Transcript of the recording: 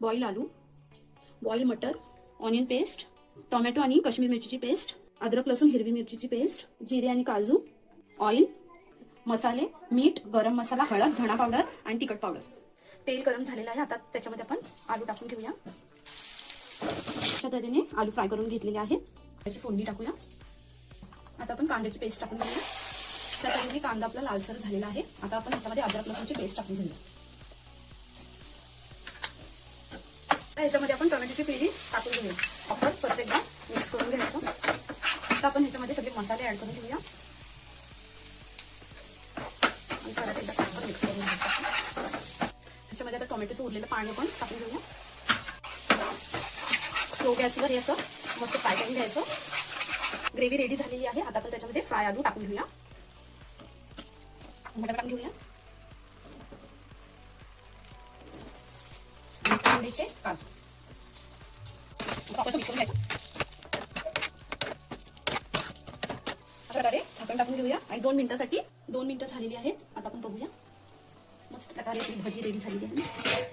Boil आलू, boil मटर, onion paste, tomato आणि काश्मीर मिरचीची paste, अद्रक लसूण हिरवी मिरचीची पेस्ट, जिरे आणि काजू, ऑइल, मसाले, मीठ, गरम मसाला, हळद, धणा पावडर आणि तिखट पावडर. तेल गरम झालेलं आहे. आता त्याच्यामध्ये आपण आलू टाकून घेऊया. अशा तऱ्हेने आलू फ्राय करून घेतलेले आहेत. त्याची फोडणी टाकूया. आता आपण कांद्याची पेस्ट टाकून घेऊया. त्या तऱ्हेने कांदा आपला लालसर झालेला आहे. आता आपण याच्यामध्ये अद्रक लसूणची पेस्ट टाकून घेऊया. याच्यामध्ये आपण टोमॅटोची प्युरी टाकून घेऊया. आपण परत एकदा मिक्स करून घ्यायचं. आता आपण ह्याच्यामध्ये सगळे मसाले ऍड करून घेऊया आणि परत एकदा आपण मिक्स करून घ्यायचं. ह्याच्यामध्ये आता टोमॅटोचं उरलेलं पाणी पण टाकून घेऊया. स्लो गॅसवर याचं मस्त फ्राय करून घ्यायचं. ग्रेव्ही रेडी झालेली आहे. आता आपण त्याच्यामध्ये फ्राय आलू टाकून घेऊया. टाकून घेऊया थोडेसे काजू. आपण मिक्स करून घ्यायचं. अशा प्रकारे झाकण टाकून घेऊया आणि 2 मिनिटांसाठी 2 मिनिटं झालेली आहेत. आता आपण बघूया. मस्त प्रकारे भजी रेडी झालेली आहे.